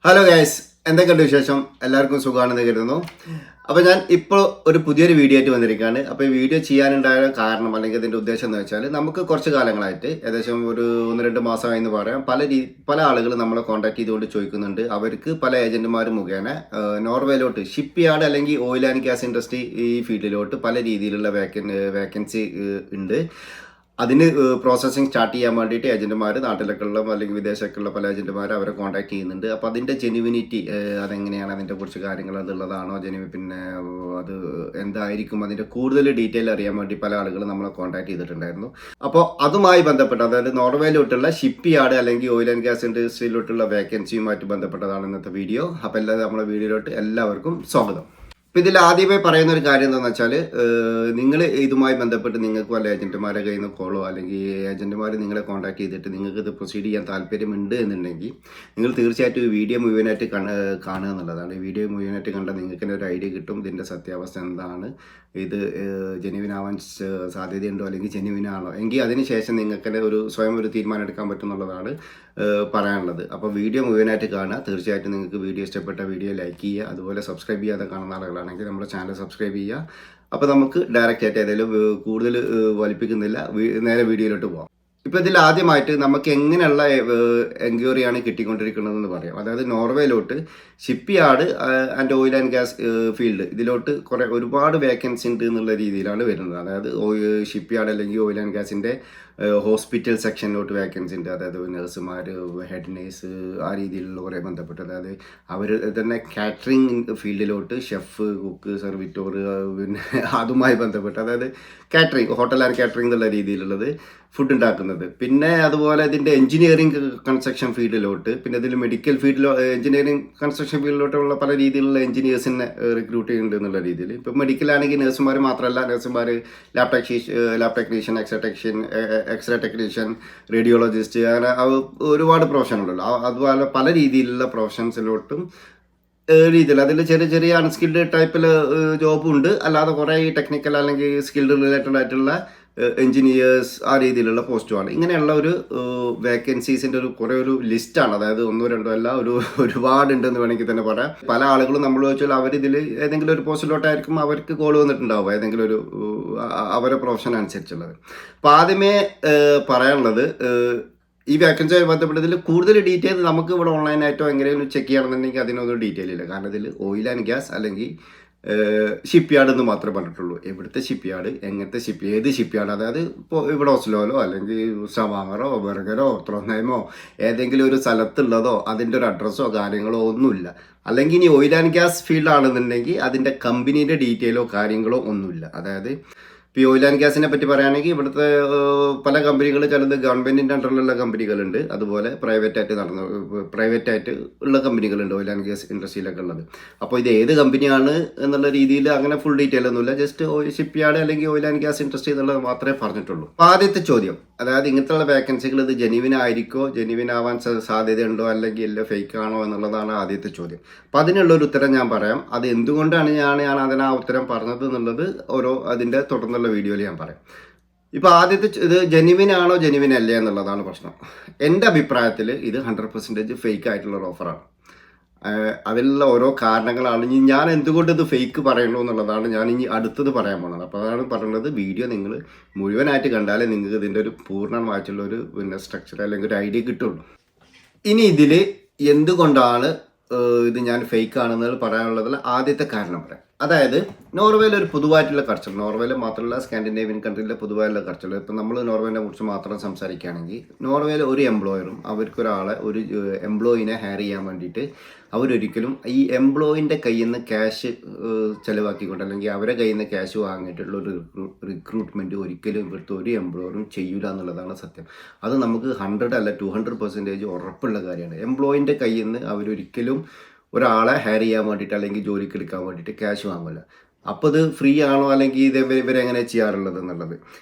Hello guys, എന്തൊക്കെയുണ്ട് വിശേഷം? എല്ലാവർക്കും സുഖമാണെന്ന് കരുതുന്നു. അപ്പോൾ ഞാൻ ഇപ്പോൾ ഒരു പുതിയൊരു വീഡിയോ ആയിട്ട് വന്നിരിക്കുകയാണ്. അപ്പോൾ ഈ വീഡിയോ ചെയ്യാനുണ്ടായ കാരണം അല്ലെങ്കിൽ ഇതിൻ്റെ ഉദ്ദേശം എന്ന് വെച്ചാൽ നമുക്ക് കുറച്ച് കാലങ്ങളായിട്ട് ഏകദേശം ഒരു 1-2 മാസമായി എന്ന് പറയാം പല ആളുകൾ നമ്മളെ കോൺടാക്ട് ചെയ്തുകൊണ്ട് ചോദിക്കുന്നുണ്ട്. അവർക്ക് പല ഏജന്റുമാർ മുഖേന നോർവേയിലോട്ട് ഷിപ്പ് യാർഡ് അല്ലെങ്കിൽ ഓയിൽ ആൻഡ് ഗ്യാസ് ഇൻഡസ്ട്രി ഈ ഫീൽഡിലോട്ട് പല രീതിയിലുള്ള വേക്കൻസി ഉണ്ട്. അതിന് പ്രോസസ്സിങ് സ്റ്റാർട്ട് ചെയ്യാൻ വേണ്ടിയിട്ട് ഏജന്റുമാർ നാട്ടിലൊക്കെ ഉള്ള അല്ലെങ്കിൽ വിദേശമൊക്കെയുള്ള പല ഏജന്റുമാർ അവരെ കോൺടാക്ട് ചെയ്യുന്നുണ്ട്. അപ്പോൾ അതിൻ്റെ ജെനുവിനിറ്റി അതെങ്ങനെയാണ്, അതിൻ്റെ കുറച്ച് കാര്യങ്ങൾ അതുള്ളതാണോ, പിന്നെ അത് എന്തായിരിക്കും, അതിൻ്റെ കൂടുതൽ ഡീറ്റെയിൽ അറിയാൻ വേണ്ടി പല ആളുകളും നമ്മളെ കോൺടാക്ട് ചെയ്തിട്ടുണ്ടായിരുന്നു. അപ്പോൾ അതുമായി ബന്ധപ്പെട്ട്, അതായത് നോർവേയിലോട്ടുള്ള ഷിപ്പ് യാർഡ് അല്ലെങ്കിൽ ഓയിൽ ആൻഡ് ഗ്യാസ് ഇൻഡസ്ട്രിയിലോട്ടുള്ള വേക്കൻസിയുമായിട്ട് ബന്ധപ്പെട്ടതാണ് ഇന്നത്തെ വീഡിയോ. അപ്പോൾ നമ്മളെ വീഡിയോയിലോട്ട് എല്ലാവർക്കും സ്വാഗതം. ഇപ്പം ഇതിൽ ആദ്യമേ പറയുന്ന ഒരു കാര്യം എന്താണെന്ന് വെച്ചാൽ, നിങ്ങൾ ഇതുമായി ബന്ധപ്പെട്ട് നിങ്ങൾക്ക് വല്ല ഏജന്റുമാരെ കയ്യിൽ നിന്ന് കോളോ അല്ലെങ്കിൽ ഏജന്റുമാർ നിങ്ങളെ കോൺടാക്ട് ചെയ്തിട്ട് നിങ്ങൾക്ക് ഇത് പ്രൊസീഡ് ചെയ്യാൻ താല്പര്യമുണ്ട് എന്നുണ്ടെങ്കിൽ നിങ്ങൾ തീർച്ചയായിട്ടും ഈ വീഡിയോ മുഴുവനായിട്ട് കാണുക എന്നുള്ളതാണ്. ഈ വീഡിയോ മുഴുവനായിട്ട് കണ്ടാൽ നിങ്ങൾക്ക് തന്നെ ഒരു ഐഡിയ കിട്ടും ഇതിൻ്റെ സത്യാവസ്ഥ എന്താണ്, ഇത് ജെന്യുവിനാവാൻ സാധ്യതയുണ്ടോ അല്ലെങ്കിൽ ജെന്യുവിനാണോ എങ്കിൽ അതിന് ശേഷം നിങ്ങൾക്ക് സ്വയം ഒരു തീരുമാനം എടുക്കാൻ പറ്റുമെന്നുള്ളതാണ് പറയാനുള്ളത്. അപ്പോൾ വീഡിയോ മുഴുവനായിട്ട് കാണുക. തീർച്ചയായിട്ടും നിങ്ങൾക്ക് വീഡിയോ ഇഷ്ടപ്പെട്ട വീഡിയോ ലൈക്ക് ചെയ്യുക. അതുപോലെ സബ്സ്ക്രൈബ് ചെയ്യാതെ കാണുന്ന ആളുകളാണെങ്കിൽ നമ്മുടെ ചാനൽ സബ്സ്ക്രൈബ് ചെയ്യുക. അപ്പോൾ നമുക്ക് ഡയറക്റ്റ് ആയിട്ട് ഏതെങ്കിലും കൂടുതൽ വലിപ്പിക്കുന്നില്ല, നേരെ വീഡിയോയിലോട്ട് പോകാം. ഇപ്പോൾ ഇതിൽ ആദ്യമായിട്ട് നമുക്ക് എങ്ങനെയുള്ള എൻക്വയറിയാണ് കിട്ടിക്കൊണ്ടിരിക്കുന്നതെന്ന് പറയാം. അതായത് നോർവേയിലോട്ട് shipyard and oil and gas field ഇതിലോട്ട് ഒരുപാട് വേക്കൻസി ഉണ്ട് എന്നുള്ള രീതിയിലാണ് വരുന്നത്. അതായത് ഷിപ്പ് യാർഡ് അല്ലെങ്കിൽ ഓയിൽ ആൻഡ് ഗ്യാസിൻ്റെ ഹോസ്പിറ്റൽ സെക്ഷനിലോട്ട് വേക്കൻസി ഉണ്ട്. അതായത് നഴ്സുമാർ, ഹെഡ് നേഴ്സ്, ആ രീതിയിലുള്ള കുറേ ബന്ധപ്പെട്ട്, അതായത് അവർ തന്നെ കാറ്ററിംഗ് ഫീൽഡിലോട്ട് ഷെഫ്, കുക്ക്, സെർവിറ്റോർ, പിന്നെ അതുമായി ബന്ധപ്പെട്ട്, അതായത് കാറ്ററിംഗ്, ഹോട്ടൽ ആൻഡ് കാറ്ററിംഗ് എന്നുള്ള രീതിയിലുള്ളത് ഫുഡ് ഉണ്ടാക്കുന്നത്. പിന്നെ അതുപോലെ ഇതിൻ്റെ എഞ്ചിനീയറിംഗ് കൺസ്ട്രക്ഷൻ ഫീൽഡിലോട്ട്, പിന്നെ ഇതിൽ മെഡിക്കൽ ഫീൽഡിലോ എഞ്ചിനീയറിംഗ് കൺസ്ട്രക്ഷൻ ഫീൽഡിലോട്ടുള്ള പല രീതിയിലുള്ള എഞ്ചിനീയേഴ്സിനെ റിക്രൂട്ട് ചെയ്യുന്നുണ്ട് എന്നുള്ള രീതിയിൽ. ഇപ്പോൾ മെഡിക്കലാണെങ്കിൽ നഴ്സുമാർ മാത്രമല്ല, നഴ്സുമാർ lab technician, x-ray technician, radiologist, അങ്ങനെ ഒരുപാട് പ്രൊഫഷൻ ഉണ്ടല്ലോ. അതുപോലെ പല രീതിയിലുള്ള പ്രൊഫഷൻസിലോട്ടും രീതിയിൽ അതിൽ ചെറിയ ചെറിയ അൺസ്കിൽഡ് ടൈപ്പിൽ ജോബും ഉണ്ട്. അല്ലാതെ കുറേ ഈ ടെക്നിക്കൽ അല്ലെങ്കിൽ സ്കിൽഡ് റിലേറ്റഡ് ആയിട്ടുള്ള എഞ്ചിനീയേഴ്സ്, ആ രീതിയിലുള്ള പോസ്റ്റുമാണ്. ഇങ്ങനെയുള്ള ഒരു വേക്കൻസീസിൻ്റെ ഒരു ലിസ്റ്റാണ്. അതായത് 1-2 അല്ല, ഒരുപാടുണ്ടെന്ന് വേണമെങ്കിൽ തന്നെ പറയാം. പല ആളുകളും നമ്മൾ ചോദിച്ചാൽ അവരിതിൽ ഏതെങ്കിലും ഒരു പോസ്റ്റിലോട്ടായിരിക്കും അവർക്ക് കോൾ വന്നിട്ടുണ്ടാവും, ഏതെങ്കിലും ഒരു അവരുടെ പ്രൊഫഷൻ അനുസരിച്ചുള്ളത്. അപ്പോൾ ആദ്യമേ പറയാനുള്ളത്, ഈ വേക്കൻസിയുമായി ബന്ധപ്പെട്ടതിൽ കൂടുതൽ ഡീറ്റെയിൽ നമുക്ക് ഇവിടെ ഓൺലൈനായിട്ടോ എങ്ങനെയും ചെക്ക് ചെയ്യണമെന്നുണ്ടെങ്കിൽ അതിനൊന്നും ഡീറ്റെയിൽ ഇല്ല. കാരണം ഇതിൽ ഓയിൽ ആൻഡ് ഗ്യാസ് അല്ലെങ്കിൽ ഷിപ്പ് യാർഡ് എന്ന് മാത്രമേ പറഞ്ഞിട്ടുള്ളൂ. എവിടുത്തെ ഷിപ്പ് യാർഡ്, എങ്ങനത്തെ ഏത് ഷിപ്പ് യാർഡ്, അതായത് ഇപ്പോൾ ഇവിടെ ഓസ്ലോയിലോ അല്ലെങ്കിൽ സവാങ്ങറോ ബെർഗരോ ത്രോൺഹൈമോ ഏതെങ്കിലും ഒരു സ്ഥലത്തുള്ളതോ അതിൻ്റെ ഒരു അഡ്രസ്സോ കാര്യങ്ങളോ ഒന്നുമില്ല. അല്ലെങ്കിൽ ഇനി ഓയിൽ ആൻഡ് ഗ്യാസ് ഫീൽഡ് ആണെന്നുണ്ടെങ്കിൽ അതിൻ്റെ കമ്പനീൻ്റെ ഡീറ്റെയിലോ കാര്യങ്ങളോ ഒന്നുമില്ല. അതായത് ഇപ്പോൾ ഓയിൽ ആൻഡ് ഗ്യാസിനെ പറ്റി പറയുകയാണെങ്കിൽ ഇവിടുത്തെ പല കമ്പനികൾ, ചിലത് ഗവൺമെൻറ്റിൻ്റെ അണ്ടറിലുള്ള കമ്പനികളുണ്ട്, അതുപോലെ പ്രൈവറ്റായിട്ട് ഉള്ള കമ്പനികളുണ്ട് ഓയിൽ ആൻഡ് ഗ്യാസ് ഇൻഡസ്ട്രിയിലൊക്കെ ഉള്ളത്. അപ്പോൾ ഇത് ഏത് കമ്പനിയാണ് എന്നുള്ള രീതിയിൽ അങ്ങനെ ഫുൾ ഡീറ്റെയിൽ ഒന്നുമില്ല. ജസ്റ്റ് ഷിപ്പ് യാർഡ് അല്ലെങ്കിൽ ഓയിൽ ആൻഡ് ഗ്യാസ് ഇൻഡസ്ട്രി എന്നുള്ളത് മാത്രമേ പറഞ്ഞിട്ടുള്ളൂ. അപ്പോൾ ആദ്യത്തെ ചോദ്യം, അതായത് ഇങ്ങനത്തെയുള്ള വേക്കൻസികൾ ഇത് ജെന്യുവിൻ ആയിരിക്കോ, ജെന്യുവിൻ ആവാൻ സാധ്യതയുണ്ടോ അല്ലെങ്കിൽ എല്ലാം ഫേക്ക് ആണോ എന്നുള്ളതാണ് ആദ്യത്തെ ചോദ്യം. അപ്പോൾ അതിനുള്ളൊരു ഉത്തരം ഞാൻ പറയാം. അത് എന്തുകൊണ്ടാണ് ഞാൻ അതിന് ആ ഉത്തരം പറഞ്ഞത് എന്നുള്ളത് അതിൻ്റെ തുടർന്നുള്ള വീഡിയോയിൽ ഞാൻ പറയാം. ഇപ്പോൾ ആദ്യത്തെ ഇത് ജെന്യുവിൻ ആണോ ജെന്യുവിൻ അല്ലേ എന്നുള്ളതാണ് പ്രശ്നം. എൻ്റെ അഭിപ്രായത്തിൽ ഇത് 100% ഫേക്ക് ആയിട്ടുള്ള ഒരു ഓഫറാണ്. അതിലുള്ള ഓരോ കാരണങ്ങളാണ് ഞാൻ എന്തുകൊണ്ട് ഇത് ഫേക്ക് പറയുള്ളൂ എന്നുള്ളതാണ് ഞാൻ ഇനി അടുത്തത് പറയാൻ പോകുന്നത്. അപ്പോൾ അതാണ് പറയുന്നത്, വീഡിയോ നിങ്ങൾ മുഴുവനായിട്ട് കണ്ടാലേ നിങ്ങൾക്ക് ഇതിൻ്റെ ഒരു പൂർണ്ണമായിട്ടുള്ള ഒരു സ്ട്രക്ചർ അല്ലെങ്കിൽ ഒരു ഐഡിയ കിട്ടുള്ളൂ. ഇനി ഇതിൽ എന്തുകൊണ്ടാണ് ഇത് ഞാൻ ഫേക്ക് ആണെന്ന് പറയാനുള്ളതിൽ ആദ്യത്തെ കാരണം പറയാം. അതായത് നോർവേയിൽ ഒരു പൊതുവായിട്ടുള്ള കൾച്ചർ, നോർവേയിൽ മാത്രമല്ല സ്കാൻഡിനേവിയൻ കൺട്രിയിലെ പൊതുവായിട്ടുള്ള കൾച്ചർ. ഇപ്പം നമ്മൾ നോർവേനെ കുറിച്ച് മാത്രം സംസാരിക്കുകയാണെങ്കിൽ, നോർവേയിൽ ഒരു എംപ്ലോയറും അവർക്കൊരാളെ ഒരു എംപ്ലോയിനെ ഹയർ ചെയ്യാൻ വേണ്ടിയിട്ട് അവരൊരിക്കലും ഈ എംപ്ലോയിൻ്റെ കയ്യിൽ നിന്ന് ക്യാഷ് ചിലവാക്കിക്കൊണ്ട് അല്ലെങ്കിൽ അവരെ കയ്യിൽ നിന്ന് ക്യാഷ് വാങ്ങിയിട്ടുള്ള ഒരു റിക്രൂട്ട്മെൻറ്റ് ഒരിക്കലും ഇവിടുത്തെ ഒരു എംപ്ലോയറും ചെയ്യൂല എന്നുള്ളതാണ് സത്യം. അത് നമുക്ക് 100 അല്ല 200% ഉറപ്പുള്ള കാര്യമാണ്. എംപ്ലോയിൻ്റെ കയ്യിൽ നിന്ന് അവരൊരിക്കലും ഒരാളെ ഹയർ ചെയ്യാൻ വേണ്ടിയിട്ട് അല്ലെങ്കിൽ ജോലിക്ക് എടുക്കാൻ വേണ്ടിയിട്ട് ക്യാഷ് വാങ്ങില്ല. അപ്പോൾ ഇത് ഫ്രീ ആണോ അല്ലെങ്കിൽ ഇവരെങ്ങനെ ചെയ്യാറുള്ളത് എന്നുള്ളത്.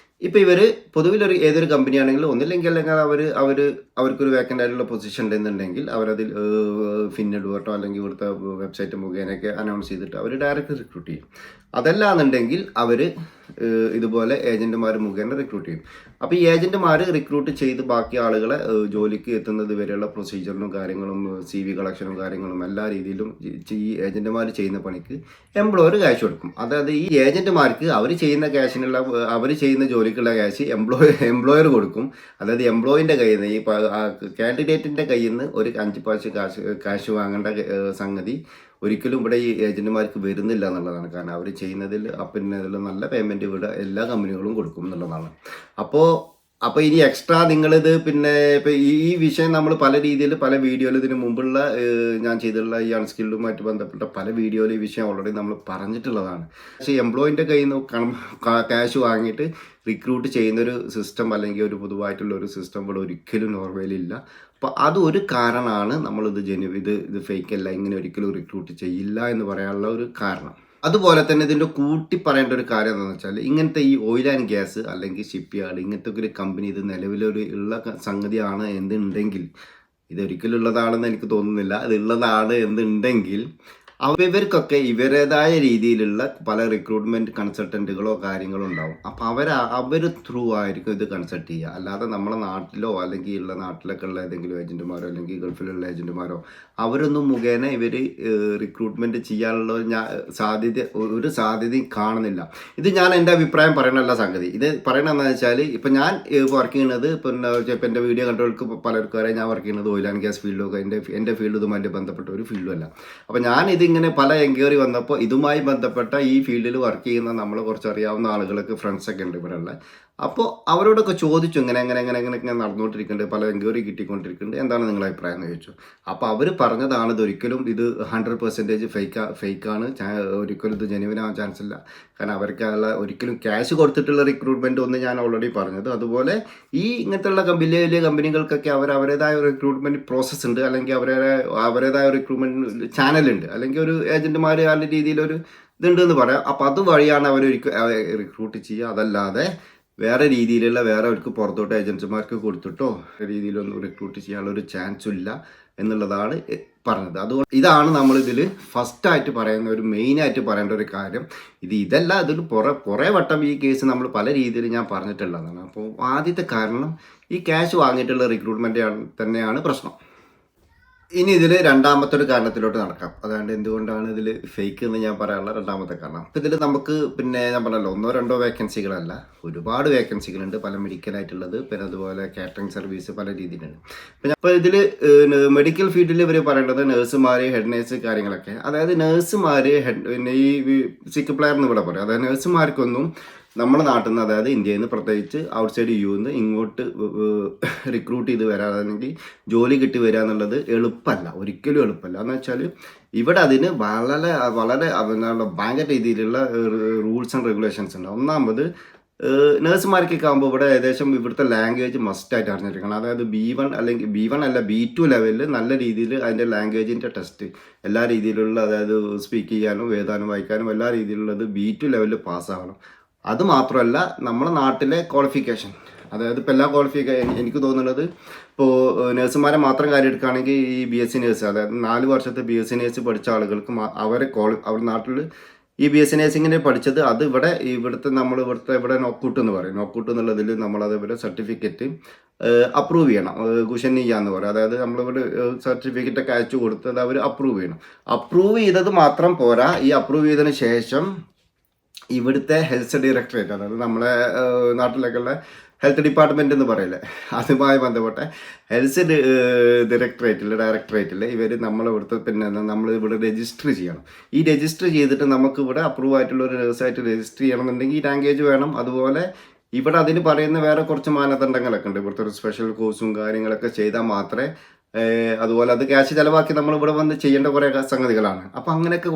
ഇപ്പോൾ ഇവർ പൊതുവിലൊരു ഏതൊരു കമ്പനിയാണെങ്കിലും അല്ലെങ്കിൽ അവർക്കൊരു വേക്കൻ്റ് ആയിട്ടുള്ള പൊസിഷൻ ഉണ്ടെന്നുണ്ടെങ്കിൽ അവരതിൽ ഫിന്നെഡുവർട്ടോ അല്ലെങ്കിൽ ഇവിടുത്തെ വെബ്സൈറ്റ് മുഖേനയൊക്കെ അനൗൺസ് ചെയ്തിട്ട് അവർ ഡയറക്റ്റ് റിക്രൂട്ട് ചെയ്യും. അതല്ല എന്നുണ്ടെങ്കിൽ അവർ ഇതുപോലെ ഏജൻറ്റുമാർ മുഖേന റിക്രൂട്ട് ചെയ്യും. അപ്പോൾ ഈ ഏജൻറ്റുമാർ റിക്രൂട്ട് ചെയ്ത് ബാക്കി ആളുകളെ ജോലിക്ക് എത്തുന്നത് വരെയുള്ള പ്രൊസീജിയറിനും കാര്യങ്ങളും CV കളക്ഷനും കാര്യങ്ങളും എല്ലാ രീതിയിലും ഈ ഏജൻറ്റുമാർ ചെയ്യുന്ന പണിക്ക് എംപ്ലോയർ ക്യാഷ് കൊടുക്കും. അതായത് ഈ ഏജൻറ്റുമാർക്ക് അവർ ചെയ്യുന്ന ജോലിക്കുള്ള ക്യാഷ് എംപ്ലോയർ കൊടുക്കും. അതായത് എംപ്ലോയിൻ്റെ കയ്യിൽ നിന്ന് ഈ കാൻഡിഡേറ്റിൻ്റെ കയ്യിൽ നിന്ന് ഒരു 5 പ്രാവശ്യം ക്യാഷ് വാങ്ങേണ്ട സംഗതി ഒരിക്കലും ഇവിടെ ഈ ഏജൻറ്റുമാർക്ക് വരുന്നില്ല എന്നുള്ളതാണ്. കാരണം അവർ ചെയ്യുന്നതിൽ പിന്നെ അതിൽ നല്ല പേയ്മെൻറ്റ് ഇവിടെ എല്ലാ കമ്പനികളും കൊടുക്കും എന്നുള്ളതാണ്. അപ്പോൾ ഇനി എക്സ്ട്രാ നിങ്ങളിത് പിന്നെ ഇപ്പോൾ ഈ വിഷയം നമ്മൾ പല രീതിയിൽ പല വീഡിയോയിൽ ഇതിന് മുമ്പുള്ള ഞാൻ ചെയ്തിട്ടുള്ള ഈ അൺസ്കിൽഡുമായിട്ട് ബന്ധപ്പെട്ട പല വീഡിയോയിൽ ഈ വിഷയം ഓൾറെഡി നമ്മൾ പറഞ്ഞിട്ടുള്ളതാണ്. പക്ഷേ എംപ്ലോയിൻ്റെ കയ്യിൽ നിന്ന് ക്യാഷ് വാങ്ങിയിട്ട് റിക്രൂട്ട് ചെയ്യുന്നൊരു സിസ്റ്റം അല്ലെങ്കിൽ ഒരു പൊതുവായിട്ടുള്ള ഒരു സിസ്റ്റം ഇവിടെ ഒരിക്കലും നോർവേയിലില്ല. അപ്പോൾ അതൊരു കാരണമാണ് നമ്മളിത് ഇത് ഫേക്ക് അല്ല, ഇങ്ങനെ ഒരിക്കലും റിക്രൂട്ട് ചെയ്യില്ല എന്ന് പറയാനുള്ള ഒരു കാരണം. അതുപോലെ തന്നെ ഇതിൻ്റെ കൂട്ടി പറയേണ്ട ഒരു കാര്യം എന്താണെന്ന് വെച്ചാൽ ഇങ്ങനത്തെ ഈ ഓയിൽ ആൻഡ് ഗ്യാസ് അല്ലെങ്കിൽ ഷിപ്പ് യാർഡ് ഇങ്ങനത്തെ ഒരു കമ്പനി ഇത് ഉള്ള സംഗതിയാണ് എന്നുണ്ടെങ്കിൽ, ഇതൊരിക്കലും ഉള്ളതാണെന്ന് എനിക്ക് തോന്നുന്നില്ല. അതുള്ളതാണ് എന്നുണ്ടെങ്കിൽ ഇവർക്കൊക്കെ ഇവരുടേതായ രീതിയിലുള്ള പല റിക്രൂട്ട്മെൻറ്റ് കൺസൾട്ടൻറ്റുകളോ കാര്യങ്ങളോ ഉണ്ടാവും. അപ്പോൾ അവർ ത്രൂ ആയിരിക്കും ഇത് കൺസൾട്ട് ചെയ്യുക. അല്ലാതെ നമ്മളെ നാട്ടിലോ അല്ലെങ്കിൽ ഉള്ള നാട്ടിലൊക്കെ ഉള്ള ഏതെങ്കിലും ഏജൻറ്റുമാരോ അല്ലെങ്കിൽ ഗൾഫിലുള്ള ഏജൻറ്റുമാരോ അവരൊന്നും മുഖേന ഇവർ റിക്രൂട്ട്മെൻറ്റ് ചെയ്യാനുള്ള ഒരു സാധ്യതയും കാണുന്നില്ല. ഇത് ഞാൻ എൻ്റെ അഭിപ്രായം പറയണല്ല സംഗതി. ഇത് പറയണമെന്ന് വെച്ചാൽ ഇപ്പം ഞാൻ വർക്ക് ചെയ്യുന്നത് പിന്നെ ഇപ്പം എൻ്റെ വീഡിയോ കണ്ടവർക്ക് പലർക്കും അറിയാം ഞാൻ വർക്ക് ചെയ്യുന്നത് ഓയിൽ ആൻഡ് ഗ്യാസ് ഫീൽഡൊക്കെ എൻ്റെ ഫീൽഡ് ഇതുമായിട്ട് ബന്ധപ്പെട്ട ഒരു ഫീൽഡും അല്ല. അപ്പോൾ ഞാൻ ഇതിങ്ങനെ പല എൻക്വയറി വന്നപ്പോൾ ഇതുമായി ബന്ധപ്പെട്ട ഈ ഫീൽഡിൽ വർക്ക് ചെയ്യുന്ന നമ്മൾ കുറച്ച് അറിയാവുന്ന ആളുകളൊക്കെ ഫ്രണ്ട്സൊക്കെ ഉണ്ട് ഇവിടെ ഉള്ള. അപ്പോൾ അവരോടൊക്കെ ചോദിച്ചു ഇങ്ങനെ നടന്നുകൊണ്ടിരിക്കുന്നുണ്ട്, പല എൻക്വയറി കിട്ടിക്കൊണ്ടിരിക്കുന്നുണ്ട്, എന്താണ് നിങ്ങളുടെ അഭിപ്രായം എന്ന് ചോദിച്ചു. അപ്പോൾ അവർ പറഞ്ഞതാണ് ഇതൊരിക്കലും ഇത് 100% ഫേക്കാണ്, ഒരിക്കലും ഇത് ജെന്യുവൻ ആവാൻ ചാൻസ് ഇല്ല. കാരണം അവർക്കുള്ള ഒരിക്കലും ക്യാഷ് കൊടുത്തിട്ടുള്ള റിക്രൂട്ട്മെൻറ്റ് ഒന്ന് ഞാൻ ഓൾറെഡി പറഞ്ഞത്. അതുപോലെ ഈ ഇങ്ങനത്തെയുള്ള വലിയ കമ്പനികൾക്കൊക്കെ അവരുടേതായ ഒരു റിക്രൂട്ട്മെൻറ്റ് പ്രോസസ്സ് ഉണ്ട്, അല്ലെങ്കിൽ അവരുടേതായ ഒരു ചാനലുണ്ട്, അല്ലെങ്കിൽ ഒരു ഏജൻറ്റുമാർ ആ രീതിയിലൊരു ഇതുണ്ടെന്ന് പറയാം. അപ്പോൾ അത് വഴിയാണ് അവർ റിക്രൂട്ട് ചെയ്യുക. അതല്ലാതെ വേറെ രീതിയിലുള്ള അവർക്ക് പുറത്തോട്ട് ഏജൻസിമാർക്ക് കൊടുത്തിട്ടോ രീതിയിലൊന്നും റിക്രൂട്ട് ചെയ്യാനുള്ള ഒരു ചാൻസും ഇല്ല എന്നുള്ളതാണ് പറഞ്ഞത്. അതുകൊണ്ട് ഇതാണ് നമ്മളിതിൽ ഫസ്റ്റായിട്ട് പറയുന്ന ഒരു മെയിനായിട്ട് പറയേണ്ട ഒരു കാര്യം. ഇതല്ല, ഇതിൽ കുറേ വട്ടം ഈ കേസ് നമ്മൾ പല രീതിയിൽ ഞാൻ പറഞ്ഞിട്ടുള്ളതാണ്. അപ്പോൾ ആദ്യത്തെ കാരണം ഈ ക്യാഷ് വാങ്ങിയിട്ടുള്ള റിക്രൂട്ട്മെൻറ്റ് തന്നെയാണ് പ്രശ്നം. ഇനി ഇതിൽ രണ്ടാമത്തെ ഒരു കാരണത്തിലോട്ട് നടക്കാം. അതായത് എന്തുകൊണ്ടാണ് ഇതിൽ ഫേക്ക് എന്ന് ഞാൻ പറയാനുള്ള രണ്ടാമത്തെ കാരണം. അപ്പോൾ ഇതിൽ നമുക്ക് പിന്നെ ഞാൻ പറഞ്ഞല്ലോ 1-2 വേക്കൻസികളല്ല, ഒരുപാട് വേക്കൻസികളുണ്ട്. പല മെഡിക്കലായിട്ടുള്ളത്, പിന്നെ അതുപോലെ കാറ്ററിംഗ് സർവീസ് പല രീതിയിലുണ്ട്. അപ്പോൾ ഇതിൽ മെഡിക്കൽ ഫീൽഡിൽ ഇവർ പറയേണ്ടത് നഴ്സുമാർ, ഹെഡ് നേഴ്സ് കാര്യങ്ങളൊക്കെ. അതായത് നഴ്സുമാർ പിന്നെ ഈ സിക്ക് പ്ലെയർ എന്ന് ഇവിടെ പറയും. അതായത് നഴ്സുമാർക്കൊന്നും നമ്മുടെ നാട്ടിൽ നിന്ന്, അതായത് ഇന്ത്യയിൽ നിന്ന്, പ്രത്യേകിച്ച് ഔട്ട്സൈഡ് യു നിന്ന് ഇങ്ങോട്ട് റിക്രൂട്ട് ചെയ്ത് വരാണെങ്കിൽ ജോലി കിട്ടി വരിക എന്നുള്ളത് എളുപ്പമല്ല, ഒരിക്കലും എളുപ്പമല്ല. എന്ന് വെച്ചാൽ ഇവിടെ അതിന് വളരെ ഭയങ്കര രീതിയിലുള്ള റൂൾസ് ആൻഡ് റെഗുലേഷൻസ് ഉണ്ട്. ഒന്നാമത് നഴ്സുമാർക്കൊക്കെ ആകുമ്പോൾ ഇവിടെ ഏകദേശം ഇവിടുത്തെ ലാംഗ്വേജ് മസ്റ്റായിട്ട് അറിഞ്ഞിരിക്കണം. അതായത് B1 അല്ലെങ്കിൽ B1 അല്ല B2 ലെവലിൽ നല്ല രീതിയിൽ അതിൻ്റെ ലാംഗ്വേജിൻ്റെ ടെസ്റ്റ് എല്ലാ രീതിയിലുള്ള, അതായത് സ്പീക്ക് ചെയ്യാനും എഴുതാനും വായിക്കാനും എല്ലാ രീതിയിലുള്ളത് B2 ലെവലിൽ പാസ്സാകണം. അതുമാത്രമല്ല നമ്മുടെ നാട്ടിലെ ക്വാളിഫിക്കേഷൻ, അതായത് ഇപ്പോൾ എല്ലാ എനിക്ക് തോന്നുന്നത് ഇപ്പോൾ നഴ്സുമാരെ മാത്രം കാര്യം എടുക്കുകയാണെങ്കിൽ ഈ BSc നേഴ്സ്, അതായത് 4 വർഷത്തെ BSc നേഴ്സ് പഠിച്ച ആളുകൾക്ക് അവർ നാട്ടിൽ ഈ BSc നേഴ്സിങ്ങിനെ പഠിച്ചത് അത് ഇവിടെ നോക്കൂട്ട് എന്ന് പറയും. നോക്കൂട്ട് എന്നുള്ളതിൽ നമ്മളതേപോലെ സർട്ടിഫിക്കറ്റ് അപ്രൂവ് ചെയ്യണം, കുഷനിയ എന്ന് പറയും. അതായത് നമ്മളിവിടെ സർട്ടിഫിക്കറ്റൊക്കെ അയച്ചു കൊടുത്തത് അവർ അപ്രൂവ് ചെയ്യണം. അപ്രൂവ് ചെയ്തത് മാത്രം പോരാ, ഈ അപ്രൂവ് ചെയ്തതിന് ശേഷം ഇവിടുത്തെ ഹെൽത്ത് ഡയറക്ടറേറ്റ്, അതായത് നമ്മളെ നാട്ടിലേക്കുള്ള ഹെൽത്ത് ഡിപ്പാർട്ട്മെൻറ്റ് എന്ന് പറയില്ലേ, അതുമായി ബന്ധപ്പെട്ട ഹെൽത്ത് ഡയറക്ടറേറ്റിൽ ഇവർ നമ്മളിവിടുത്തെ പിന്നെ നമ്മളിവിടെ രജിസ്റ്റർ ചെയ്യണം. ഈ രജിസ്റ്റർ ചെയ്തിട്ട് നമുക്കിവിടെ അപ്രൂവ് ആയിട്ടുള്ള ഒരു നേഴ്സായിട്ട് രജിസ്റ്റർ ചെയ്യണമെന്നുണ്ടെങ്കിൽ ഈ ലാംഗ്വേജ് വേണം. അതുപോലെ ഇവിടെ അതിന് പറയുന്ന വേറെ കുറച്ച് മാനദണ്ഡങ്ങളൊക്കെ ഉണ്ട്. ഇവിടുത്തെ ഒരു സ്പെഷ്യൽ കോഴ്സും കാര്യങ്ങളൊക്കെ ചെയ്താൽ മാത്രമേ, അതുപോലെ അത് ക്യാഷ് ചിലവാക്കി നമ്മളിവിടെ വന്ന് ചെയ്യേണ്ട കുറേ സംഗതികളാണ്. അപ്പോൾ അങ്ങനെയൊക്കെ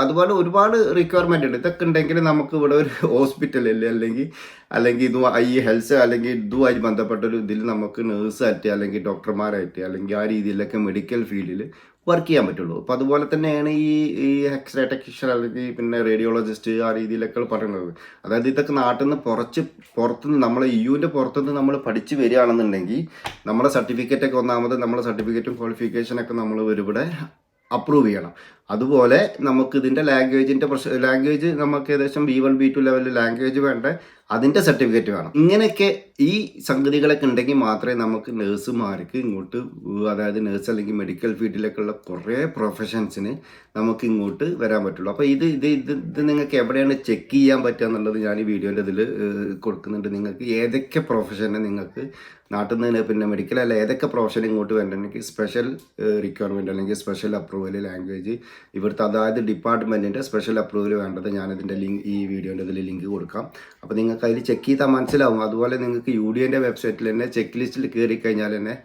അതുപോലെ ഒരുപാട് റിക്വയർമെൻ്റ് ഉണ്ട്. ഇതൊക്കെ ഉണ്ടെങ്കിൽ നമുക്ക് ഇവിടെ ഒരു ഹോസ്പിറ്റലിൽ അല്ലെങ്കിൽ ഈ ഹെൽത്ത് അല്ലെങ്കിൽ ഇതുമായി ബന്ധപ്പെട്ടൊരു ഇതിൽ നമുക്ക് നേഴ്സായിട്ട് അല്ലെങ്കിൽ ഡോക്ടർമാരായിട്ട് അല്ലെങ്കിൽ ആ രീതിയിലൊക്കെ മെഡിക്കൽ ഫീൽഡിൽ വർക്ക് ചെയ്യാൻ പറ്റുള്ളൂ. അപ്പോൾ അതുപോലെ തന്നെയാണ് ഈ എക്സ്റേ ടെക്നീഷ്യൻ അല്ലെങ്കിൽ പിന്നെ റേഡിയോളജിസ്റ്റ് ആ രീതിയിലൊക്കെ പറയുന്നത്. അതായത് ഇതൊക്കെ നാട്ടിൽ നിന്ന് പുറത്തുനിന്ന് നമ്മളെ യുവിൻ്റെ പുറത്തുനിന്ന് നമ്മൾ പഠിച്ച് വരികയാണെന്നുണ്ടെങ്കിൽ നമ്മുടെ സർട്ടിഫിക്കറ്റൊക്കെ ഒന്നാമത് നമ്മളെ സർട്ടിഫിക്കറ്റും ക്വാളിഫിക്കേഷനൊക്കെ നമ്മൾ ഇവിടെ അപ്രൂവ് ചെയ്യണം. അതുപോലെ നമുക്ക് ഇതിൻ്റെ ലാംഗ്വേജ് നമുക്ക് ഏകദേശം B1 B2 ലെവലിൽ ലാംഗ്വേജ് വേണ്ട, അതിൻ്റെ സർട്ടിഫിക്കറ്റ് വേണം. ഇങ്ങനെയൊക്കെ ഈ സംഗതികളൊക്കെ ഉണ്ടെങ്കിൽ മാത്രമേ നമുക്ക് നഴ്സുമാർക്ക് ഇങ്ങോട്ട്, അതായത് നഴ്സ് അല്ലെങ്കിൽ മെഡിക്കൽ ഫീൽഡിലേക്കുള്ള കുറേ പ്രൊഫഷൻസിന് നമുക്ക് ഇങ്ങോട്ട് വരാൻ പറ്റുള്ളൂ. അപ്പോൾ ഇത് നിങ്ങൾക്ക് എവിടെയാണ് ചെക്ക് ചെയ്യാൻ പറ്റുക എന്നുള്ളത് ഞാൻ ഈ വീഡിയോൻ്റെ ഇതിൽ കൊടുക്കുന്നുണ്ട്. നിങ്ങൾക്ക് ഏതൊക്കെ പ്രൊഫഷനെ നിങ്ങൾക്ക് നാട്ടിൽ നിന്ന് പിന്നെ മെഡിക്കൽ അല്ല ഏതൊക്കെ പ്രൊഫഷൻ ഇങ്ങോട്ട് വേണ്ടെങ്കിൽ സ്പെഷ്യൽ റിക്വയർമെൻറ്റ് അല്ലെങ്കിൽ സ്പെഷ്യൽ അപ്രൂവൽ ലാംഗ്വേജ് ഇവിടുത്തെ അതായത് ഡിപ്പാർട്ട്മെൻറ്റിൻ്റെ സ്പെഷ്യൽ അപ്രൂവൽ വേണ്ടത് ഞാനിതിൻ്റെ ഈ വീഡിയോൻ്റെ ഇതിൽ ലിങ്ക് കൊടുക്കാം. അപ്പോൾ നിങ്ങൾക്ക് അതിൽ ചെക്ക് ചെയ്താൽ മനസ്സിലാവും. അതുപോലെ നിങ്ങൾക്ക് UDAൻ്റെ വെബ്സൈറ്റിൽ തന്നെ ചെക്ക് ലിസ്റ്റിൽ കയറി കഴിഞ്ഞാൽ തന്നെ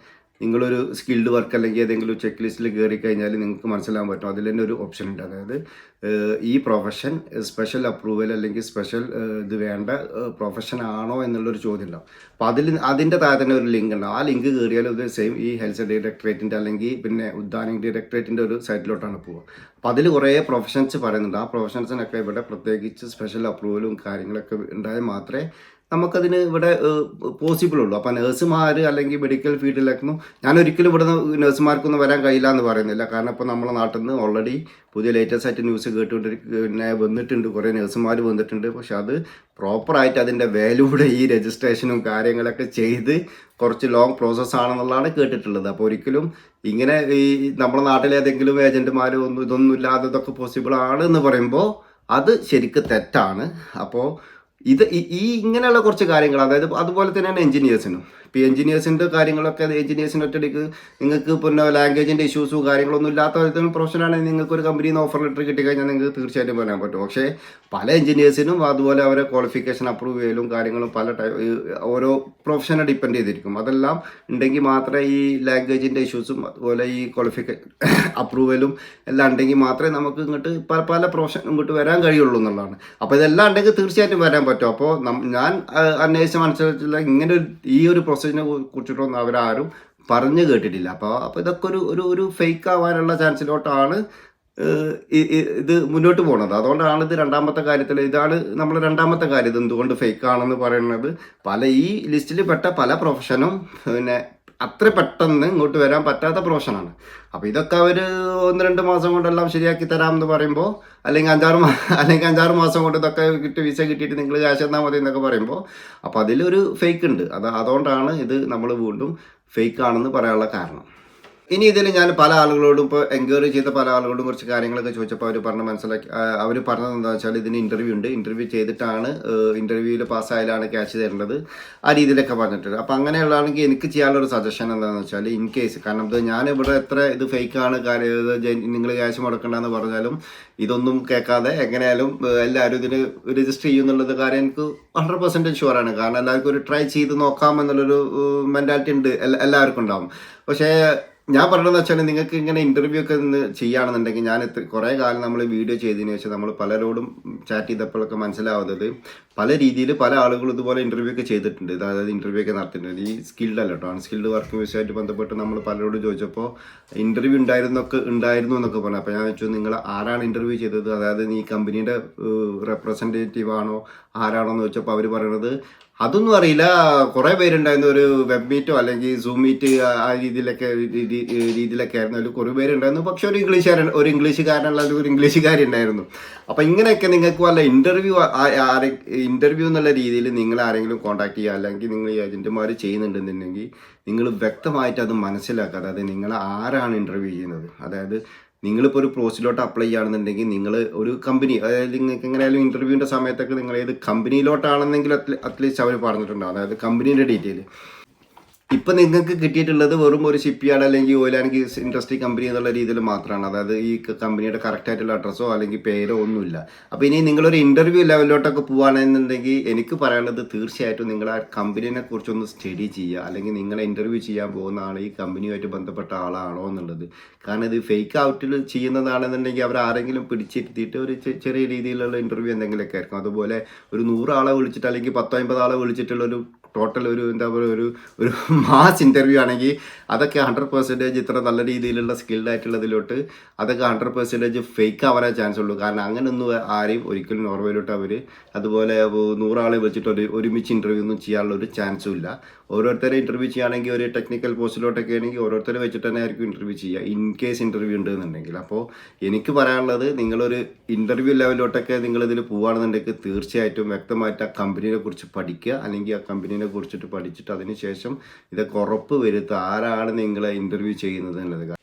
നിങ്ങളൊരു സ്കിൽഡ് വർക്ക് അല്ലെങ്കിൽ ഏതെങ്കിലും ചെക്ക് ലിസ്റ്റിൽ കയറി കഴിഞ്ഞാൽ നിങ്ങൾക്ക് മനസ്സിലാൻ പറ്റും. അതിൽ തന്നെ ഒരു ഓപ്ഷൻ ഉണ്ട്, അതായത് ഈ പ്രൊഫഷൻ സ്പെഷ്യൽ അപ്രൂവൽ അല്ലെങ്കിൽ സ്പെഷ്യൽ ഇത് വേണ്ട പ്രൊഫഷൻ ആണോ എന്നുള്ളൊരു ചോദ്യം ഉണ്ടാവും. അപ്പോൾ അതിൻ്റെ താഴെ തന്നെ ഒരു ലിങ്ക് ഉണ്ടാവും. ആ ലിങ്ക് കയറിയാലും ഇത് സെയിം ഈ ഹെൽത്ത് ഡയറക്ടറേറ്റിൻ്റെ അല്ലെങ്കിൽ പിന്നെ ഉദ്യാന ഡയറക്ടറേറ്റിൻ്റെ ഒരു സൈറ്റിലോട്ടാണ് പോവുക. അപ്പോൾ അതിൽ കുറേ പ്രൊഫഷൻസ് പറയുന്നുണ്ട്. ആ പ്രൊഫഷൻസിനൊക്കെ ഇവിടെ പ്രത്യേകിച്ച് സ്പെഷ്യൽ അപ്രൂവലും കാര്യങ്ങളൊക്കെ ഉണ്ടായാൽ മാത്രമേ നമുക്കതിന് ഇവിടെ പോസിബിൾ ഉള്ളൂ. അപ്പോൾ നഴ്സുമാർ അല്ലെങ്കിൽ മെഡിക്കൽ ഫീൽഡിലേക്കൊന്നും ഞാൻ ഒരിക്കലും ഇവിടെ നഴ്സുമാർക്കൊന്നും വരാൻ കഴിയില്ല എന്ന് പറയുന്നില്ല. കാരണം ഇപ്പോൾ നമ്മളെ നാട്ടിൽ നിന്ന് ഓൾറെഡി പുതിയ ലേറ്റസ്റ്റ് ആയിട്ട് ന്യൂസ് പിന്നെ വന്നിട്ടുണ്ട്, കുറേ നഴ്സുമാർ വന്നിട്ടുണ്ട്. പക്ഷെ അത് പ്രോപ്പറായിട്ട് അതിൻ്റെ വാല്യൂടെ ഈ രജിസ്ട്രേഷനും കാര്യങ്ങളൊക്കെ ചെയ്ത് കുറച്ച് ലോങ് പ്രോസസ്സ് ആണെന്നുള്ളതാണ് കേട്ടിട്ടുള്ളത്. അപ്പോൾ ഒരിക്കലും ഇങ്ങനെ ഈ നമ്മുടെ നാട്ടിലെ ഏതെങ്കിലും ഏജൻറ്റുമാർ ഇതൊന്നും ഇല്ലാതെ ഇതൊക്കെ പോസിബിൾ ആണ് എന്ന് പറയുമ്പോൾ അത് ശരിക്കും തെറ്റാണ്. അപ്പോൾ ഇങ്ങനെയുള്ള കുറച്ച് കാര്യങ്ങൾ, അതായത് അതുപോലെ തന്നെയാണ് എഞ്ചിനീയേഴ്സിനും. ഇപ്പോൾ എഞ്ചിനീയേഴ്സിൻ്റെ കാര്യങ്ങളൊക്കെ എഞ്ചിനീയേഴ്സിൻ്റെ ഒറ്റയടിക്ക് നിങ്ങൾക്ക് പിന്നെ ലാംഗ്വേജിൻ്റെ ഇഷ്യൂസും കാര്യങ്ങളൊന്നും ഇല്ലാത്ത പ്രൊഫഷനാണെങ്കിൽ നിങ്ങൾക്ക് ഒരു കമ്പനിയിൽ നിന്ന് ഓഫർ ലെറ്റർ കിട്ടിക്കഴിഞ്ഞാൽ നിങ്ങൾക്ക് തീർച്ചയായിട്ടും പറയാൻ പറ്റും. പക്ഷേ പല എഞ്ചിനീയേഴ്സിനും അതുപോലെ അവരെ ക്വാളിഫിക്കേഷൻ അപ്രൂവ് ചെയ്യലും കാര്യങ്ങളും ഓരോ പ്രൊഫഷനെ ഡിപ്പെൻഡ് ചെയ്തിരിക്കും. അതെല്ലാം ഉണ്ടെങ്കിൽ മാത്രമേ ഈ ലാംഗ്വേജിൻ്റെ ഇഷ്യൂസും അതുപോലെ ഈ അപ്രൂവലും എല്ലാം ഉണ്ടെങ്കിൽ മാത്രമേ നമുക്ക് ഇങ്ങോട്ട് പല പ്രൊഫഷൻ ഇങ്ങോട്ട് വരാൻ കഴിയുള്ളൂ എന്നുള്ളതാണ്. അപ്പോൾ ഇതെല്ലാം ഉണ്ടെങ്കിൽ തീർച്ചയായിട്ടും വരാൻ പറ്റും. അപ്പോൾ ഞാൻ അന്വേഷിച്ച മനസ്സിലാക്കില്ല ഇങ്ങനെ ഈ ഒരു പ്രൊസീജിനെ കുറിച്ചിട്ടൊന്നും അവരാരും പറഞ്ഞു കേട്ടിട്ടില്ല. അപ്പോൾ ഇതൊക്കെ ഒരു ഫേക്ക് ആവാനുള്ള ചാൻസിലോട്ടാണ് ഇത് മുന്നോട്ട് പോകുന്നത്. അതുകൊണ്ടാണ് ഇത് രണ്ടാമത്തെ കാര്യത്തിൽ ഇതാണ് നമ്മൾ രണ്ടാമത്തെ കാര്യം ഇത് എന്തുകൊണ്ട് ഫേക്ക് ആണെന്ന് പറയുന്നത്. ഈ ലിസ്റ്റിൽ പെട്ട പല പ്രൊഫഷനും പിന്നെ അത്ര പെട്ടെന്ന് ഇങ്ങോട്ട് വരാൻ പറ്റാത്ത പ്രൊഫഷനാണ്. അപ്പോൾ ഇതൊക്കെ അവർ 1-2 മാസം കൊണ്ടെല്ലാം ശരിയാക്കി തരാമെന്ന് പറയുമ്പോൾ, അല്ലെങ്കിൽ 5-6 മാസം കൊണ്ട് ഇതൊക്കെ വിസ കിട്ടിയിട്ട് നിങ്ങൾ ക്യാഷ് തന്നാൽ മതി എന്നൊക്കെ പറയുമ്പോൾ അപ്പോൾ അതിലൊരു ഫേക്ക് ഉണ്ട്. അതുകൊണ്ടാണ് ഇത് നമ്മൾ വീണ്ടും ഫേക്ക് ആണെന്ന് പറയാനുള്ള കാരണം. ഇനി ഇതിൽ ഞാൻ പല ആളുകളോടും ഇപ്പോൾ എൻക്വയറി ചെയ്ത പല ആളുകളോടും കുറച്ച് കാര്യങ്ങളൊക്കെ ചോദിച്ചപ്പോൾ അവർ പറഞ്ഞത് എന്താ വെച്ചാൽ ഇതിന് ഇൻ്റർവ്യൂ ചെയ്തിട്ടാണ് ഇൻ്റർവ്യൂവിൽ പാസ്സായാലാണ് ക്യാഷ് തരേണ്ടത്, ആ രീതിയിലൊക്കെ പറഞ്ഞിട്ടുണ്ട്. അപ്പോൾ അങ്ങനെയുള്ളതാണെങ്കിൽ എനിക്ക് ചെയ്യാനുള്ള ഒരു സജഷൻ എന്താണെന്ന് വെച്ചാൽ, ഇൻ കേസ് കാരണം ഇത് ഞാനിവിടെ എത്ര ഇത് ഫേക്കാണ് നിങ്ങൾ ക്യാഷ് മുടക്കണ്ടെന്ന് പറഞ്ഞാലും ഇതൊന്നും കേൾക്കാതെ എങ്ങനെയായാലും എല്ലാവരും ഇതിന് രജിസ്റ്റർ ചെയ്യുന്നുള്ളത് കാര്യം എനിക്ക് 100% ഷുവറാണ്. കാരണം എല്ലാവർക്കും ഒരു ട്രൈ ചെയ്ത് നോക്കാം എന്നുള്ളൊരു മെൻറ്റാലിറ്റി ഉണ്ട്, എല്ലാവർക്കും ഉണ്ടാവും. പക്ഷേ ഞാൻ പറഞ്ഞതെന്ന് വെച്ചാൽ നിങ്ങൾക്ക് ഇങ്ങനെ ഇൻ്റർവ്യൂ ഒക്കെ ചെയ്യുകയാണെന്നുണ്ടെങ്കിൽ ഞാൻ കുറേ കാലം നമ്മൾ വീഡിയോ ചെയ്തതിന് ശേഷം നമ്മൾ പലരോടും ചാറ്റ് ചെയ്തപ്പോഴൊക്കെ മനസ്സിലാവുന്നത് പല രീതിയിൽ പല ആളുകളും ഇതുപോലെ ഇൻ്റർവ്യൂ ഒക്കെ ചെയ്തിട്ടുണ്ട്. അതായത് ഇൻ്റർവ്യൂ ഒക്കെ നടത്തിയിട്ടുണ്ട്. ഈ സ്കിൽഡ് അല്ല കേട്ടോ, അൺസ്കിൽഡ് വർക്ക് വിഷയമായിട്ട് ബന്ധപ്പെട്ട് നമ്മൾ പലരോടും ചോദിച്ചപ്പോൾ ഇൻ്റർവ്യൂ ഉണ്ടായിരുന്നു എന്നൊക്കെ പറഞ്ഞു. അപ്പോൾ ഞാൻ ചോദിച്ചു നിങ്ങൾ ആരാണ് ഇൻ്റർവ്യൂ ചെയ്തത്, അതായത് ഈ കമ്പനീൻ്റെ റെപ്രസെൻറ്റേറ്റീവ് ആണോ ആരാണോന്ന് ചോദിച്ചപ്പോൾ അവർ പറയുന്നത് അതൊന്നും അറിയില്ല, കുറേ പേരുണ്ടായിരുന്നു, ഒരു വെബ് മീറ്റോ അല്ലെങ്കിൽ സൂം മീറ്റ് ആ രീതിയിലൊക്കെ ആയിരുന്നു. അതിൽ കുറേ പേരുണ്ടായിരുന്നു. പക്ഷെ ഒരു ഇംഗ്ലീഷുകാരനല്ല ഒരു ഇംഗ്ലീഷുകാരി ഉണ്ടായിരുന്നു. അപ്പോൾ ഇങ്ങനെയൊക്കെ നിങ്ങൾക്ക് വല്ല ഇൻ്റർവ്യൂ എന്നുള്ള രീതിയിൽ നിങ്ങൾ ആരെങ്കിലും കോൺടാക്ട് ചെയ്യുക അല്ലെങ്കിൽ നിങ്ങൾ ഈ ഏജൻറ്റുമാർ ചെയ്യുന്നുണ്ടെന്നുണ്ടെങ്കിൽ നിങ്ങൾ വ്യക്തമായിട്ട് അത് മനസ്സിലാക്കുക. അതായത് നിങ്ങൾ ആരാണ് ഇൻ്റർവ്യൂ ചെയ്യുന്നത്. അതായത് നിങ്ങളിപ്പോൾ ഒരു പോസ്റ്റിലോട്ട് അപ്ലൈ ചെയ്യുകയാണെന്നുണ്ടെങ്കിൽ നിങ്ങൾ ഒരു കമ്പനി, അതായത് നിങ്ങൾക്ക് എങ്ങനെയായാലും ഇൻ്റർവ്യൂവിൻ്റെ സമയത്തൊക്കെ നിങ്ങൾ ഏത് കമ്പനിയിലോട്ടാണെന്നെങ്കിൽ അറ്റ്ലീസ്റ്റ് അവർ പറഞ്ഞിട്ടുണ്ടാവും, അതായത് കമ്പനീൻ്റെ ഡീറ്റെയിൽ. ഇപ്പം നിങ്ങൾക്ക് കിട്ടിയിട്ടുള്ളത് വെറും ഒരു ഷിപ്പ് യാർഡ് അല്ലെങ്കിൽ oil and gas industry company എന്നുള്ള രീതിയിൽ മാത്രമാണ്. അതായത് ഈ കമ്പനിയുടെ കറക്റ്റായിട്ടുള്ള അഡ്രസ്സോ അല്ലെങ്കിൽ പേരോ ഒന്നുമില്ല. അപ്പോൾ ഇനി നിങ്ങളൊരു ഇൻ്റർവ്യൂ ലെവലിലോട്ടൊക്കെ പോവുകയാണെന്നുണ്ടെങ്കിൽ എനിക്ക് പറയാനുള്ളത് തീർച്ചയായിട്ടും നിങ്ങൾ ആ കമ്പനീനെ കുറിച്ചൊന്ന് സ്റ്റഡി ചെയ്യുക. അല്ലെങ്കിൽ നിങ്ങളെ ഇൻ്റർവ്യൂ ചെയ്യാൻ പോകുന്ന ആൾ ഈ കമ്പനിയുമായിട്ട് ബന്ധപ്പെട്ട ആളാണോ എന്നുള്ളത്. കാരണം ഇത് ഫേക്ക് ഔട്ടിൽ ചെയ്യുന്നതാണെന്നുണ്ടെങ്കിൽ അവർ ആരെങ്കിലും പിടിച്ചിരുത്തിയിട്ട് ഒരു ചെറിയ രീതിയിലുള്ള ഇൻ്റർവ്യൂ എന്തെങ്കിലുമൊക്കെ ആയിരിക്കും. അതുപോലെ ഒരു 100 ആളെ വിളിച്ചിട്ട് അല്ലെങ്കിൽ 10-50 ആളെ വിളിച്ചിട്ടുള്ളൊരു ടോട്ടൽ ഒരു എന്താ പറയുക ഒരു മാസ് ഇൻ്റർവ്യൂ ആണെങ്കിൽ അതൊക്കെ 100% ഇത്ര നല്ല രീതിയിലുള്ള സ്കിൽഡ് ആയിട്ടുള്ളതിലോട്ട് അതൊക്കെ 100% ഫേക്ക് ആവാനേ ചാൻസ് ഉള്ളൂ. കാരണം അങ്ങനെയൊന്നും ആരെയും ഒരിക്കലും നോർവേയിലോട്ട് അവർ അതുപോലെ 100 ആളെ വെച്ചിട്ട് ഒരുമിച്ച് ഇൻ്റർവ്യൂ ഒന്നും ചെയ്യാനുള്ള ഒരു ചാൻസും ഇല്ല. ഓരോരുത്തരെ ഇൻ്റർവ്യൂ ചെയ്യുകയാണെങ്കിൽ ഒരു ടെക്നിക്കൽ പോസ്റ്റിലോട്ടൊക്കെ ആണെങ്കിൽ ഓരോരുത്തരെ വെച്ചിട്ട് തന്നെ ആയിരിക്കും ഇൻ്റർവ്യൂ ചെയ്യുക, ഇൻ കേസ് ഇൻ്റർവ്യൂ ഉണ്ടെന്നുണ്ടെങ്കിൽ. അപ്പോൾ എനിക്ക് പറയാനുള്ളത്, നിങ്ങളൊരു ഇൻ്റർവ്യൂ ലെവലിലോട്ടൊക്കെ നിങ്ങളിതിൽ പോവുകയാണെന്നുണ്ടെങ്കിൽ തീർച്ചയായിട്ടും വ്യക്തമായിട്ട് ആ കമ്പനീനെ കുറിച്ച് പഠിക്കുക, അല്ലെങ്കിൽ ആ കമ്പനീനെ കുറിച്ചിട്ട് പഠിച്ചിട്ട് അതിന് ശേഷം ഇതൊക്കെ ഉറപ്പ് വരുത്തുക ആരാണ് നിങ്ങളെ ഇൻ്റർവ്യൂ ചെയ്യുന്നത് എന്നുള്ളത്.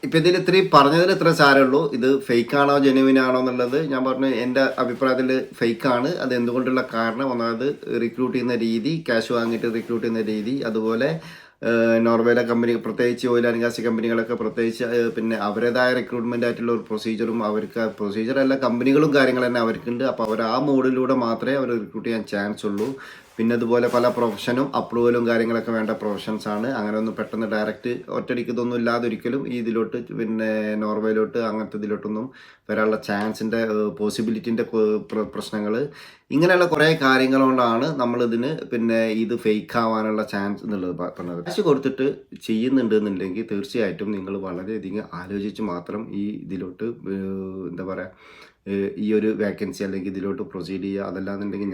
ഇപ്പം ഇതിൽ ഇത്രയും പറഞ്ഞതിൽ ഇത്ര സാരമുള്ളൂ. ഇത് ഫേക്ക് ആണോ ജെനുവിൻ ആണോ എന്നുള്ളത് ഞാൻ പറഞ്ഞു, എൻ്റെ അഭിപ്രായത്തിൽ ഫേക്ക് ആണ്. അത് എന്തുകൊണ്ടുള്ള കാരണം, ഒന്നാമത് റിക്രൂട്ട് ചെയ്യുന്ന രീതി, ക്യാഷ് വാങ്ങിയിട്ട് റിക്രൂട്ട് ചെയ്യുന്ന രീതി, അതുപോലെ നോർവേയിലെ കമ്പനി പ്രത്യേകിച്ച് ഓയിൽ ആൻഡ് ഗ്യാസ് കമ്പനികളൊക്കെ പ്രത്യേകിച്ച് പിന്നെ അവരുടേതായ റിക്രൂട്ട്മെൻ്റ് ആയിട്ടുള്ള ഒരു പ്രൊസീജറും അവർക്ക് പ്രൊസീജറല്ല കമ്പനികളും കാര്യങ്ങൾ തന്നെ അവർക്കുണ്ട്. അപ്പോൾ അവർ ആ മോഡിലൂടെ മാത്രമേ അവർ റിക്രൂട്ട് ചെയ്യാൻ ചാൻസ് ഉള്ളൂ. പിന്നെ അതുപോലെ പല പ്രൊഫഷനും അപ്രൂവലും കാര്യങ്ങളൊക്കെ വേണ്ട പ്രൊഫഷൻസ് ആണ്. അങ്ങനെ ഒന്നും പെട്ടെന്ന് ഡയറക്റ്റ് ഒറ്റയടിക്ക് ഇതൊന്നും ഇല്ലാതെ ഒരിക്കലും ഈ ഇതിലോട്ട് പിന്നെ നോർവേയിലോട്ട് അങ്ങനത്തെ ഇതിലോട്ടൊന്നും വരാനുള്ള ചാൻസിൻ്റെ പോസിബിലിറ്റിൻ്റെ പ്രശ്നങ്ങൾ, ഇങ്ങനെയുള്ള കുറേ കാര്യങ്ങൾ കൊണ്ടാണ് നമ്മളിതിന് പിന്നെ ഇത് ഫേക്ക് ആവാനുള്ള ചാൻസ് എന്നുള്ളത് പറഞ്ഞത്. കാശ് കൊടുത്തിട്ട് ചെയ്യുന്നുണ്ട് എന്നുണ്ടെങ്കിൽ തീർച്ചയായിട്ടും നിങ്ങൾ വളരെയധികം ആലോചിച്ച് മാത്രം ഈ ഇതിലോട്ട് എന്താ പറയുക ഈ ഒരു വേക്കൻസി അല്ലെങ്കിൽ ഇതിലോട്ട് പ്രൊസീഡ് ചെയ്യുക. അതല്ലാന്നുണ്ടെങ്കിൽ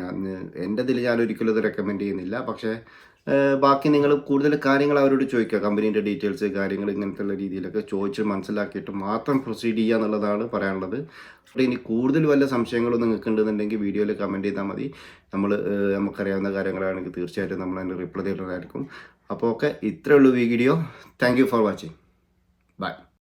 എൻ്റെ ഇതിൽ ഞാൻ ഒരിക്കലും ഇത് റെക്കമെൻഡ് ചെയ്യുന്നില്ല. പക്ഷേ ബാക്കി നിങ്ങൾ കൂടുതൽ കാര്യങ്ങൾ അവരോട് ചോദിക്കുക, കമ്പനീൻ്റെ ഡീറ്റെയിൽസ് കാര്യങ്ങൾ ഇങ്ങനത്തെ ഉള്ള രീതിയിലൊക്കെ ചോദിച്ച് മനസ്സിലാക്കിയിട്ട് മാത്രം പ്രൊസീഡ് ചെയ്യുക എന്നുള്ളതാണ് പറയാനുള്ളത്. അപ്പോൾ ഇനി കൂടുതൽ വല്ല സംശയങ്ങളും നിങ്ങൾക്ക് ഉണ്ടെന്നുണ്ടെങ്കിൽ വീഡിയോയിൽ കമൻറ്റ് ചെയ്താൽ മതി. നമുക്കറിയാവുന്ന കാര്യങ്ങളാണെങ്കിൽ തീർച്ചയായിട്ടും നമ്മൾ അതിന് റിപ്ലൈ തരുന്നതായിരിക്കും. അപ്പോൾ ഓക്കെ, ഇത്രയേ ഉള്ളൂ video. Thank you for watching. By.